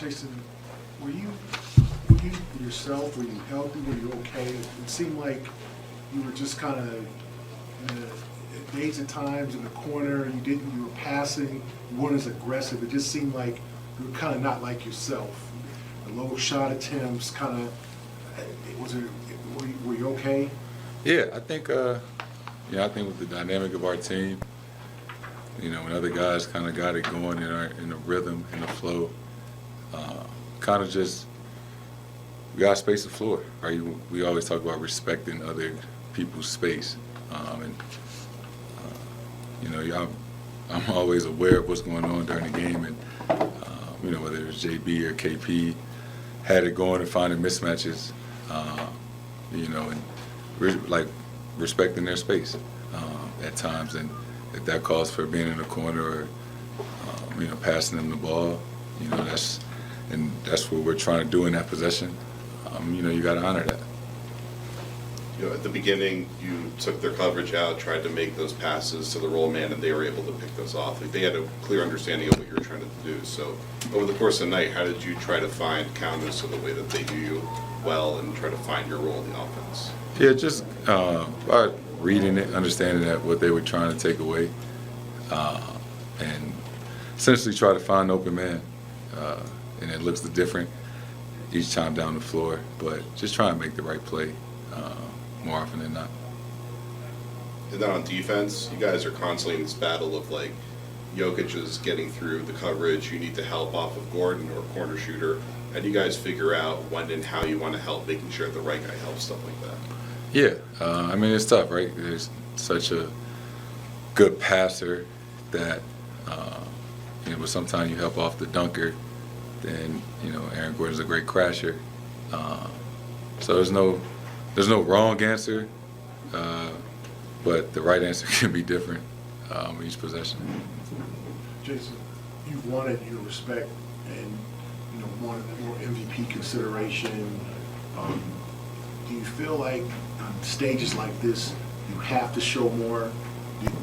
Jayson, were you yourself? Were you healthy? Were you okay? It seemed like you were just kind of at days at times in the corner. You were passing. You weren't as aggressive. It just seemed like you were kind of not like yourself. The low shot attempts, kind of. Were you okay? Yeah, I think. I think with the dynamic of our team, when other guys kind of got it going in the rhythm, in the flow, kind of just we got to space the floor. Right? We always talk about respecting other people's space, I'm always aware of what's going on during the game, and whether it's JB or KP had it going and finding mismatches, and respecting their space at times, and if that calls for being in the corner or passing them the ball, that's what we're trying to do in that possession. You got to honor that. At the beginning, you took their coverage out, tried to make those passes to the roll man, and they were able to pick those off. They had a clear understanding of what you were trying to do. So over the course of the night, how did you try to find counters to the way that they do you well and try to find your role in the offense? Yeah, just by reading it, understanding that what they were trying to take away, and essentially try to find an open man. And it looks different each time down the floor, but just try and make the right play more often than not. And then on defense, you guys are constantly in this battle of Jokic is getting through the coverage, you need to help off of Gordon or corner shooter. How do you guys figure out when and how you want to help, making sure the right guy helps, stuff like that? Yeah, it's tough, right? There's such a good passer that, but sometimes you help off the dunker. Then, Aaron Gordon's a great crasher. So there's no wrong answer, but the right answer can be different each possession. Jayson, you've wanted your respect and wanted more MVP consideration. Do you feel like on stages like this you have to show more?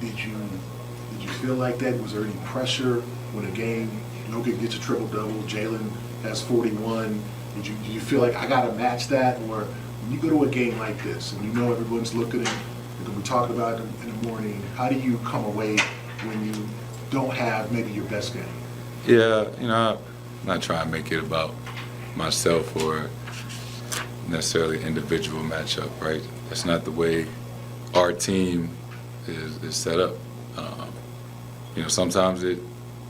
Did you feel like that? Was there any pressure when a game Jokic gets a triple-double, Jalen has 41? Do you feel like I got to match that? Or when you go to a game like this and everyone's looking at, we talked about it in the morning, how do you come away when you don't have maybe your best game? Yeah, I'm not trying to make it about myself or necessarily individual matchup, right? That's not the way our team is set up. Sometimes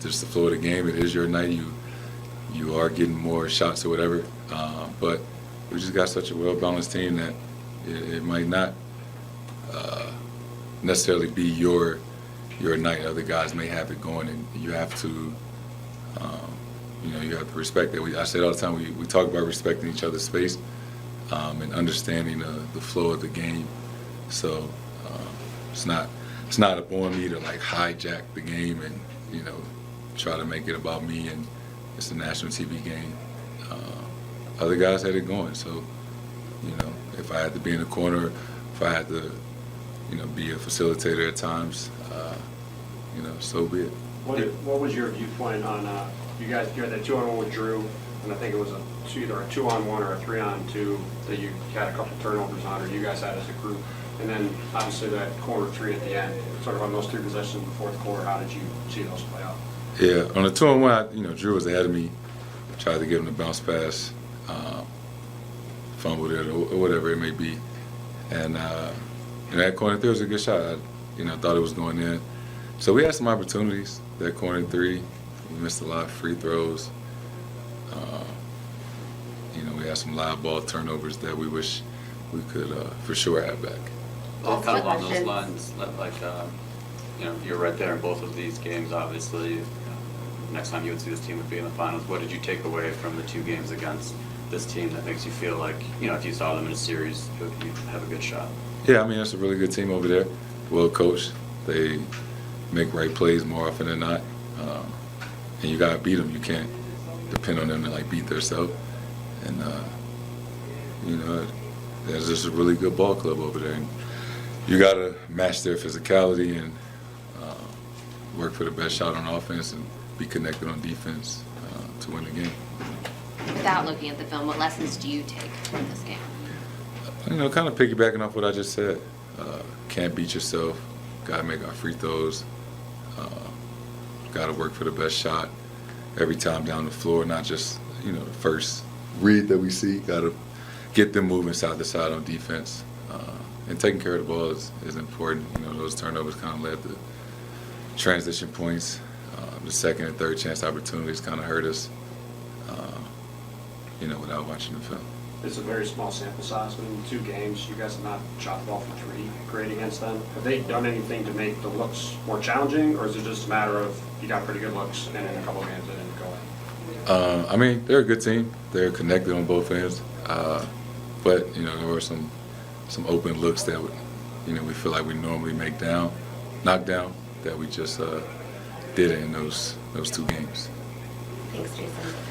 just the flow of the game, it is your night. You are getting more shots or whatever, but we just got such a well-balanced team that it might not necessarily be your night. Other guys may have it going, and you have to you have to respect that. I say it all the time. We talk about respecting each other's space and understanding the flow of the game. So it's not upon me to hijack the game and try to make it about me, and it's a national TV game. Other guys had it going, so if I had to be in the corner, if I had to be a facilitator at times, so be it. What was your viewpoint on you had that 2-on-1 with Drew, and I think it was either a 2-on-1 or a 3-on-2 that you had a couple turnovers on, or you guys had as a group, and then obviously that corner three at the end, sort of on those three possessions in the fourth quarter. How did you see those play out? Yeah, on the 2-on-1, Drew was ahead of me. Tried to give him the bounce pass, fumbled it or whatever it may be, and that corner three was a good shot. I thought it was going in. So we had some opportunities. That corner three, we missed a lot of free throws. We had some live ball turnovers that we wish we could for sure have back. Well, kind of along those lines, you're right there in both of these games, obviously. Next time you would see this team would be in the finals. What did you take away from the two games against this team that makes you feel like, if you saw them in a series, you'd have a good shot? Yeah, that's a really good team over there. Well coached. They make right plays more often than not. And you got to beat them. You can't depend on them to beat themselves. And, there's just a really good ball club over there. And you got to match their physicality and work for the best shot on offense and be connected on defense. to win the game. Without looking at the film, what lessons do you take from this game? Kind of piggybacking off what I just said. Can't beat yourself. Got to make our free throws. Got to work for the best shot every time down the floor, not just, the first read that we see. Got to get them moving side to side on defense. And taking care of the ball is important. Those turnovers kind of led to transition points. The second and third chance opportunities kind of hurt us, without watching the film. It's a very small sample size, but in 2 games, you guys have not shot the ball for 3 great against them. Have they done anything to make the looks more challenging, or is it just a matter of you got pretty good looks and in a couple of games it didn't go in? They're a good team. They're connected on both ends. But, there were some open looks that, we feel like we normally knock down, that we just did it in those 2 games. Thanks, Jayson.